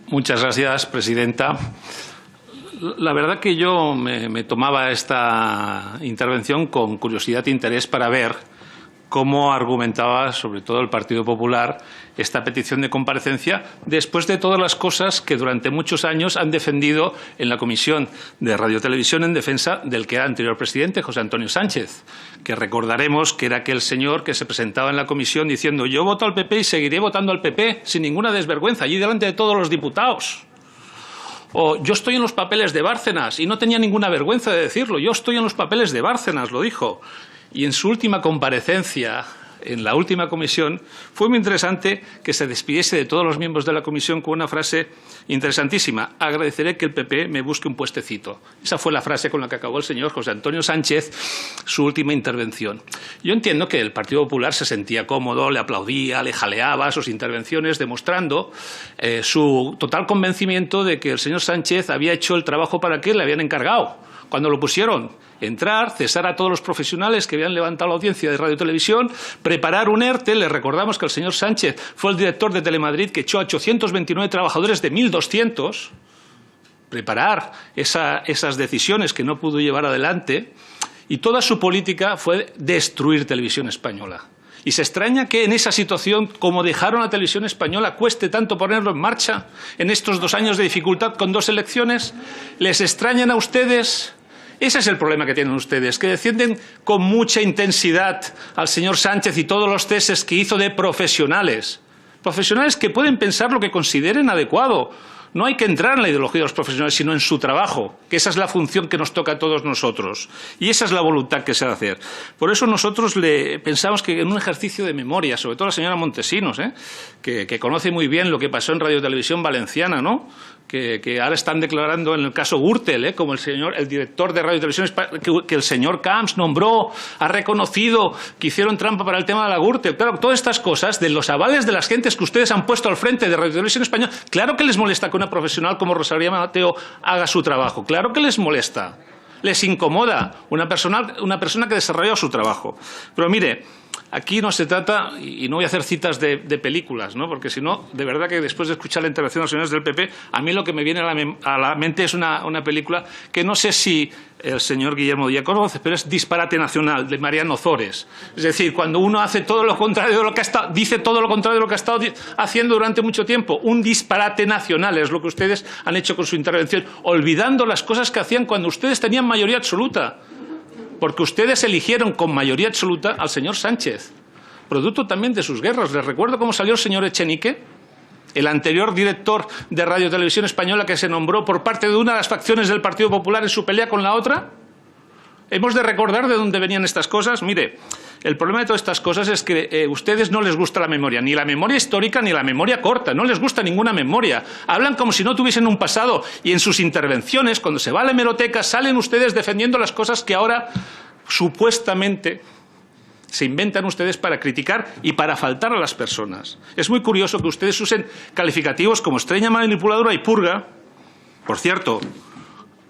Muchas gracias, presidenta. La verdad que yo me tomaba esta intervención con curiosidad e interés para ver cómo argumentaba, sobre todo el Partido Popular, esta petición de comparecencia después de todas las cosas que durante muchos años han defendido en la Comisión de Radio-Televisión en defensa del que era anterior presidente, José Antonio Sánchez, que recordaremos que era aquel señor que se presentaba en la comisión diciendo yo voto al PP y seguiré votando al PP sin ninguna desvergüenza, allí delante de todos los diputados. O yo estoy en los papeles de Bárcenas y no tenía ninguna vergüenza de decirlo. Yo estoy en los papeles de Bárcenas, lo dijo. Y en su última comparecencia, en la última comisión, fue muy interesante que se despidiese de todos los miembros de la comisión con una frase interesantísima. Agradeceré que el PP me busque un puestecito. Esa fue la frase con la que acabó el señor José Antonio Sánchez su última intervención. Yo entiendo que el Partido Popular se sentía cómodo, le aplaudía, le jaleaba sus intervenciones, demostrando su total convencimiento de que el señor Sánchez había hecho el trabajo para que le habían encargado. Cuando lo pusieron, entrar, cesar a todos los profesionales que habían levantado la audiencia de Radio y Televisión, preparar un ERTE. Les recordamos que el señor Sánchez fue el director de Telemadrid que echó a 829 trabajadores de 1.200. Preparar esas decisiones que no pudo llevar adelante. Y toda su política fue destruir Televisión Española. Y se extraña que en esa situación, como dejaron a Televisión Española, cueste tanto ponerlo en marcha en estos 2 años de dificultad con 2 elecciones. ¿Les extrañan a ustedes? Ese es el problema que tienen ustedes, que defienden con mucha intensidad al señor Sánchez y todos los ceses que hizo de profesionales. Profesionales que pueden pensar lo que consideren adecuado. No hay que entrar en la ideología de los profesionales, sino en su trabajo, que esa es la función que nos toca a todos nosotros. Y esa es la voluntad que se ha de hacer. Por eso nosotros pensamos que en un ejercicio de memoria, sobre todo la señora Montesinos, que conoce muy bien lo que pasó en Radio Televisión Valenciana, ¿no? Que ahora están declarando en el caso Gürtel, como el director de Radio Televisión, que el señor Camps nombró, ha reconocido que hicieron trampa para el tema de la Gürtel. Claro, todas estas cosas, de los avales de las gentes que ustedes han puesto al frente de Radio Televisión Española, claro que les molesta que una profesional como Rosa María Mateo haga su trabajo. Claro que les molesta. Les incomoda una persona que desarrolla su trabajo. Pero mire, aquí no se trata, y no voy a hacer citas de películas, ¿no? Porque si no, de verdad que después de escuchar la intervención de los señores del PP, a mí lo que me viene a la mente es una película que no sé si el señor Guillermo Díaz conoce, pero es Disparate Nacional, de Mariano Ozores. Es decir, cuando uno hace todo lo contrario de lo que dice todo lo contrario de lo que ha estado haciendo durante mucho tiempo. Un disparate nacional es lo que ustedes han hecho con su intervención, olvidando las cosas que hacían cuando ustedes tenían mayoría absoluta. Porque ustedes eligieron con mayoría absoluta al señor Sánchez, producto también de sus guerras. Les recuerdo cómo salió el señor Echenique, el anterior director de Radio Televisión Española, que se nombró por parte de una de las facciones del Partido Popular en su pelea con la otra. Hemos de recordar de dónde venían estas cosas. Mire, el problema de todas estas cosas es que a ustedes no les gusta la memoria, ni la memoria histórica ni la memoria corta, no les gusta ninguna memoria. Hablan como si no tuviesen un pasado y en sus intervenciones, cuando se va a la hemeroteca, salen ustedes defendiendo las cosas que ahora supuestamente se inventan ustedes para criticar y para faltar a las personas. Es muy curioso que ustedes usen calificativos como extraña, manipuladora y purga. Por cierto,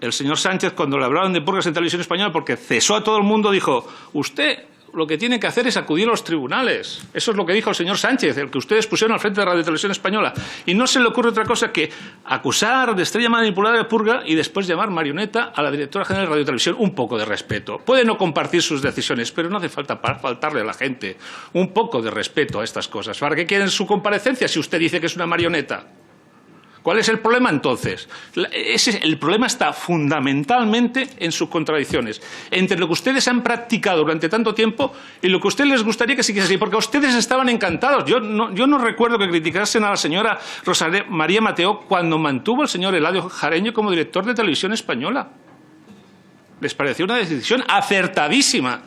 el señor Sánchez, cuando le hablaron de purgas en Televisión Española, porque cesó a todo el mundo, dijo, usted lo que tiene que hacer es acudir a los tribunales. Eso es lo que dijo el señor Sánchez, el que ustedes pusieron al frente de Radio Televisión Española. Y no se le ocurre otra cosa que acusar de estrella manipuladora de purga y después llamar marioneta a la directora general de Radio Televisión. Un poco de respeto. Puede no compartir sus decisiones, pero no hace falta faltarle a la gente un poco de respeto a estas cosas. ¿Para qué quieren su comparecencia si usted dice que es una marioneta? ¿Cuál es el problema entonces? El problema está fundamentalmente en sus contradicciones, entre lo que ustedes han practicado durante tanto tiempo y lo que a ustedes les gustaría que siguiese así, porque ustedes estaban encantados. Yo no recuerdo que criticasen a la señora Rosa María Mateo cuando mantuvo al señor Eladio Jareño como director de Televisión Española. Les pareció una decisión acertadísima.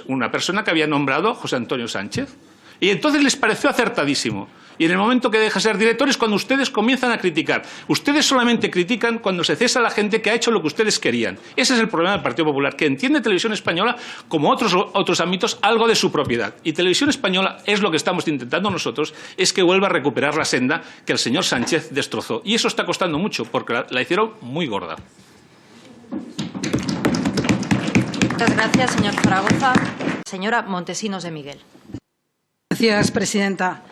Una persona que había nombrado José Antonio Sánchez. Y entonces les pareció acertadísimo. Y en el momento que deja de ser director es cuando ustedes comienzan a criticar. Ustedes solamente critican cuando se cesa a la gente que ha hecho lo que ustedes querían. Ese es el problema del Partido Popular, que entiende Televisión Española como otros ámbitos algo de su propiedad. Y Televisión Española es lo que estamos intentando nosotros, es que vuelva a recuperar la senda que el señor Sánchez destrozó. Y eso está costando mucho, porque la hicieron muy gorda. Muchas gracias, señor Zaragoza. Señora Montesinos de Miguel. Gracias, presidenta.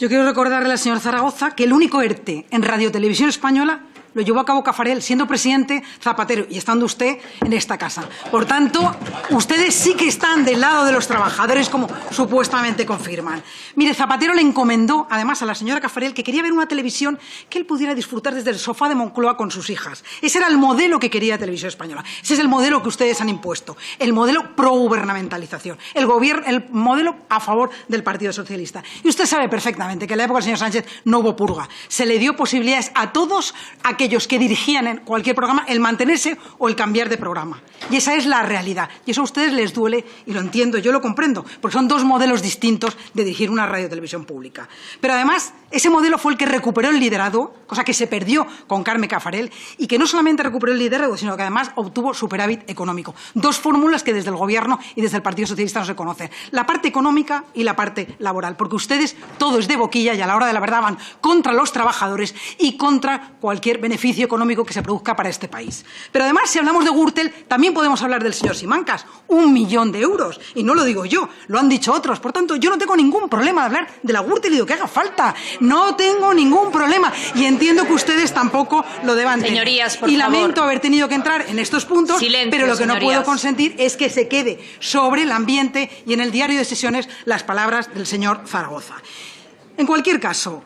Yo quiero recordarle al señor Zaragoza que el único ERTE en Radio Televisión Española lo llevó a cabo Caffarel, siendo presidente Zapatero y estando usted en esta casa. Por tanto, ustedes sí que están del lado de los trabajadores, como supuestamente confirman. Mire, Zapatero le encomendó, además, a la señora Caffarel que quería ver una televisión que él pudiera disfrutar desde el sofá de Moncloa con sus hijas. Ese era el modelo que quería Televisión Española. Ese es el modelo que ustedes han impuesto. El modelo pro-gubernamentalización. El modelo a favor del Partido Socialista. Y usted sabe perfectamente que en la época del señor Sánchez no hubo purga. Se le dio posibilidades a todos aquellos que dirigían en cualquier programa el mantenerse o el cambiar de programa. Y esa es la realidad. Y eso a ustedes les duele, y lo entiendo, yo lo comprendo, porque son dos modelos distintos de dirigir una radio televisión pública. Pero además, ese modelo fue el que recuperó el liderazgo, cosa que se perdió con Carme Caffarel, y que no solamente recuperó el liderazgo, sino que además obtuvo superávit económico. Dos fórmulas que desde el Gobierno y desde el Partido Socialista no se conocen. La parte económica y la parte laboral, porque ustedes todo es de boquilla y a la hora de la verdad van contra los trabajadores y contra cualquier beneficio económico que se produzca para este país. Pero además, si hablamos de Gürtel, también podemos hablar del señor Simancas. 1 millón de euros. Y no lo digo yo, lo han dicho otros. Por tanto, yo no tengo ningún problema de hablar de la Gürtel y de lo que haga falta. No tengo ningún problema. Y entiendo que ustedes tampoco lo deban tener. Señorías, por y favor. lamento haber tenido que entrar en estos puntos, Silencio, pero lo que no señorías. puedo consentir es que se quede sobre el ambiente y en el diario de sesiones las palabras del señor Zaragoza. En cualquier caso,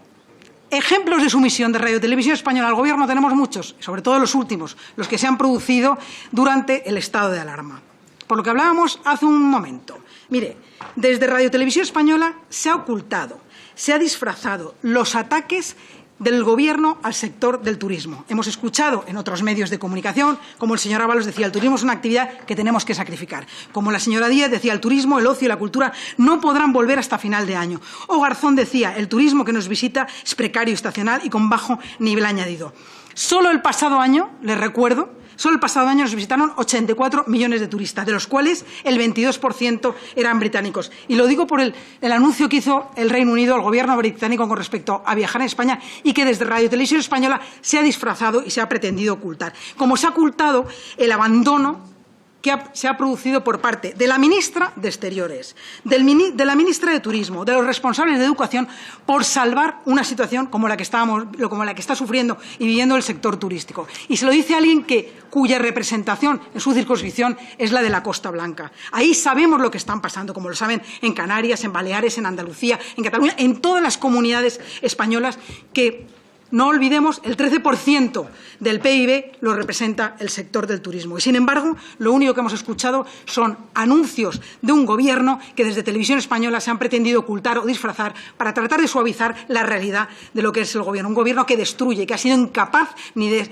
ejemplos de sumisión de Radio Televisión Española al Gobierno tenemos muchos, sobre todo los últimos, los que se han producido durante el estado de alarma. Por lo que hablábamos hace un momento. Mire, desde Radio Televisión Española se ha ocultado, se ha disfrazado los ataques del Gobierno al sector del turismo. Hemos escuchado en otros medios de comunicación, como el señor Ábalos decía, el turismo es una actividad que tenemos que sacrificar. Como la señora Díaz decía, el turismo, el ocio y la cultura no podrán volver hasta final de año. O Garzón decía, el turismo que nos visita es precario y estacional y con bajo nivel añadido. Solo el pasado año, les recuerdo, solo el pasado año nos visitaron 84 millones de turistas, de los cuales el 22% eran británicos. Y lo digo por el anuncio que hizo el Reino Unido, el Gobierno británico, con respecto a viajar a España y que desde Radio Televisión Española se ha disfrazado y se ha pretendido ocultar. Como se ha ocultado el abandono que se ha producido por parte de la ministra de Exteriores, de la ministra de Turismo, de los responsables de Educación, por salvar una situación como la que está sufriendo y viviendo el sector turístico. Y se lo dice alguien cuya representación en su circunscripción es la de la Costa Blanca. Ahí sabemos lo que están pasando, como lo saben en Canarias, en Baleares, en Andalucía, en Cataluña, en todas las comunidades españolas que, no olvidemos, el 13% del PIB lo representa el sector del turismo. Y, sin embargo, lo único que hemos escuchado son anuncios de un Gobierno que desde Televisión Española se han pretendido ocultar o disfrazar para tratar de suavizar la realidad de lo que es el Gobierno. Un Gobierno que destruye, que ha sido incapaz ni de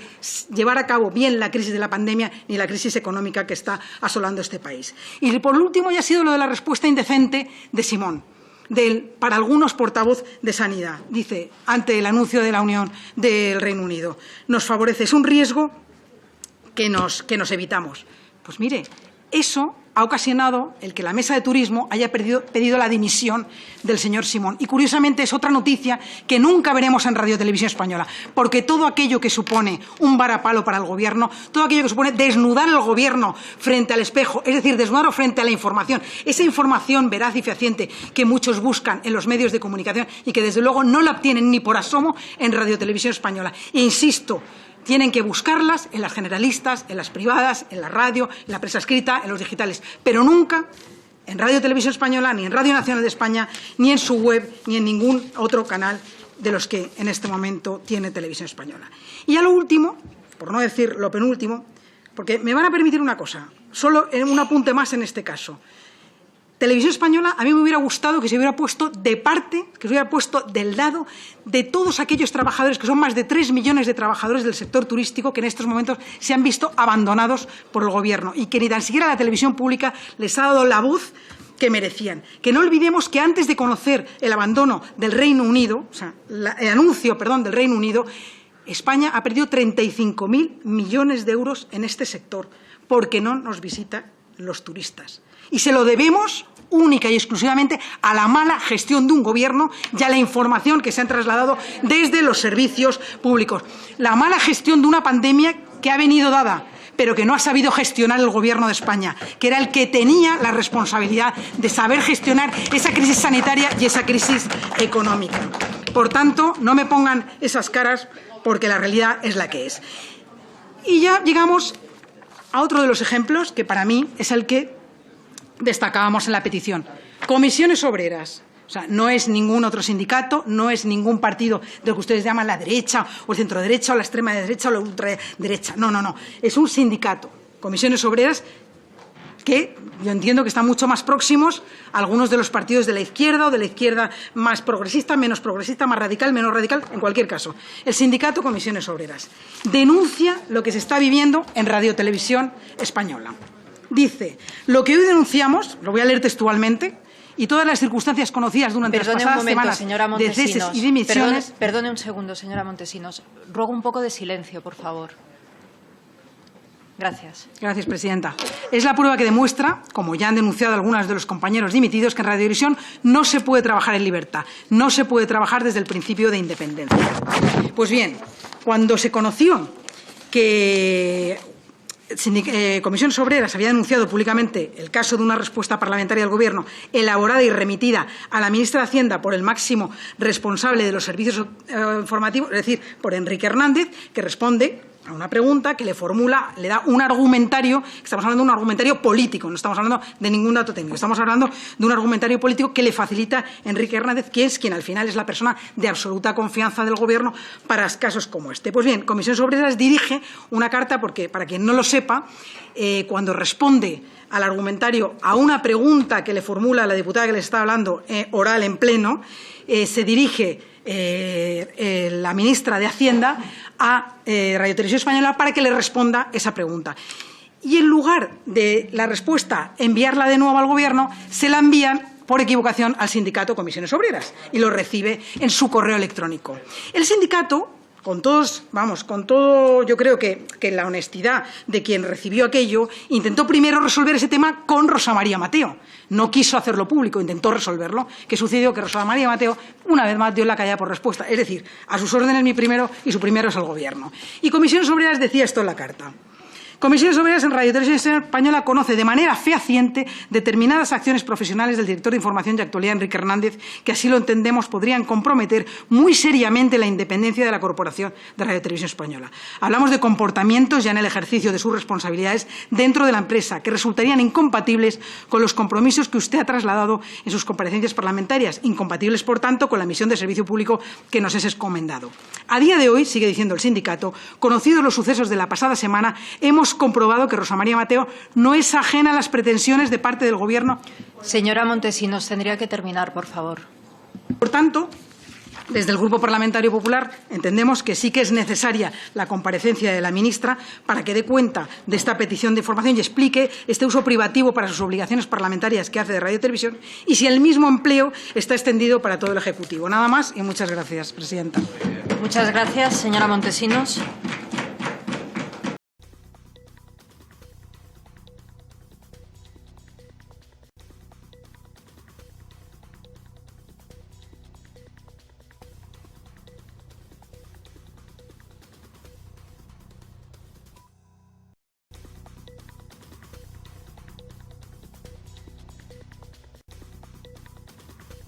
llevar a cabo bien la crisis de la pandemia ni la crisis económica que está asolando este país. Y, por último, ya ha sido lo de la respuesta indecente de Simón, para algunos portavoz de Sanidad. Dice, ante el anuncio de la Unión del Reino Unido, nos favorece, es un riesgo que nos evitamos. Pues mire, eso ha ocasionado el que la Mesa de Turismo haya pedido la dimisión del señor Simón. Y, curiosamente, es otra noticia que nunca veremos en Radio Televisión Española, porque todo aquello que supone un varapalo para el Gobierno, todo aquello que supone desnudar al Gobierno frente al espejo, es decir, desnudarlo frente a la información, esa información veraz y fehaciente que muchos buscan en los medios de comunicación y que, desde luego, no la obtienen ni por asomo en Radio Televisión Española. E insisto, tienen que buscarlas en las generalistas, en las privadas, en la radio, en la prensa escrita, en los digitales, pero nunca en Radio Televisión Española, ni en Radio Nacional de España, ni en su web, ni en ningún otro canal de los que en este momento tiene Televisión Española. Y ya lo último, por no decir lo penúltimo, porque me van a permitir una cosa, solo un apunte más en este caso. Televisión Española, a mí me hubiera gustado que se hubiera puesto de parte, que se hubiera puesto del lado de todos aquellos trabajadores, que son más de 3 millones de trabajadores del sector turístico, que en estos momentos se han visto abandonados por el Gobierno y que ni tan siquiera la televisión pública les ha dado la voz que merecían. Que no olvidemos que antes de conocer el abandono del Reino Unido, o sea, el anuncio, del Reino Unido, España ha perdido 35.000 millones de euros en este sector porque no nos visitan los turistas. Y se lo debemos única y exclusivamente a la mala gestión de un Gobierno y a la información que se han trasladado desde los servicios públicos. La mala gestión de una pandemia que ha venido dada, pero que no ha sabido gestionar el Gobierno de España, que era el que tenía la responsabilidad de saber gestionar esa crisis sanitaria y esa crisis económica. Por tanto, no me pongan esas caras porque la realidad es la que es. Y ya llegamos a otro de los ejemplos que para mí es el que destacábamos en la petición. Comisiones obreras. O sea, no es ningún otro sindicato, no es ningún partido de lo que ustedes llaman la derecha o el centro-derecha o la extrema derecha o la ultraderecha. No, no, no. Es un sindicato. Comisiones obreras que yo entiendo que están mucho más próximos a algunos de los partidos de la izquierda o de la izquierda más progresista, menos progresista, más radical, menos radical, en cualquier caso. El sindicato Comisiones Obreras denuncia lo que se está viviendo en Radio Televisión Española. Dice, lo que hoy denunciamos, lo voy a leer textualmente, y todas las circunstancias conocidas durante las pasadas semanas de ceses y dimisiones... Perdone un segundo, señora Montesinos. Ruego un poco de silencio, por favor. Gracias. Gracias, presidenta. Es la prueba que demuestra, como ya han denunciado algunos de los compañeros dimitidos, que en Radiovisión no se puede trabajar en libertad, no se puede trabajar desde el principio de independencia. Pues bien, cuando se conoció que Comisiones Obreras había denunciado públicamente el caso de una respuesta parlamentaria del Gobierno elaborada y remitida a la ministra de Hacienda por el máximo responsable de los servicios informativos, es decir, por Enrique Hernández, que responde a una pregunta que le formula, le da un argumentario, estamos hablando de un argumentario político, no estamos hablando de ningún dato técnico, estamos hablando de un argumentario político que le facilita Enrique Hernández, que es quien al final es la persona de absoluta confianza del Gobierno para casos como este. Pues bien, Comisiones Obreras dirige una carta, porque para quien no lo sepa, cuando responde al argumentario a una pregunta que le formula la diputada que les está hablando oral en pleno, se dirige la ministra de Hacienda a Radio Televisión Española para que le responda esa pregunta. Y en lugar de la respuesta enviarla de nuevo al Gobierno, se la envían por equivocación al sindicato Comisiones Obreras y lo recibe en su correo electrónico. El sindicato, con todo, yo creo que la honestidad de quien recibió aquello, intentó primero resolver ese tema con Rosa María Mateo. No quiso hacerlo público, intentó resolverlo. ¿Qué sucedió? Que Rosa María Mateo, una vez más, dio la callada por respuesta. Es decir, a sus órdenes mi primero y su primero es el Gobierno. Y Comisiones Obreras decía esto en la carta. Comisiones Obreras en Radio Televisión Española conoce de manera fehaciente determinadas acciones profesionales del director de Información y Actualidad, Enrique Hernández, que así lo entendemos podrían comprometer muy seriamente la independencia de la Corporación de Radio Televisión Española. Hablamos de comportamientos ya en el ejercicio de sus responsabilidades dentro de la empresa que resultarían incompatibles con los compromisos que usted ha trasladado en sus comparecencias parlamentarias, incompatibles, por tanto, con la misión de servicio público que nos es encomendado. A día de hoy, sigue diciendo el sindicato, conocidos los sucesos de la pasada semana, hemos comprobado que Rosa María Mateo no es ajena a las pretensiones de parte del Gobierno. Señora Montesinos, tendría que terminar, por favor. Por tanto, desde el Grupo Parlamentario Popular entendemos que sí que es necesaria la comparecencia de la ministra para que dé cuenta de esta petición de información y explique este uso privativo para sus obligaciones parlamentarias que hace de Radio Televisión y si el mismo empleo está extendido para todo el Ejecutivo. Nada más y muchas gracias, presidenta. Muchas gracias, señora Montesinos.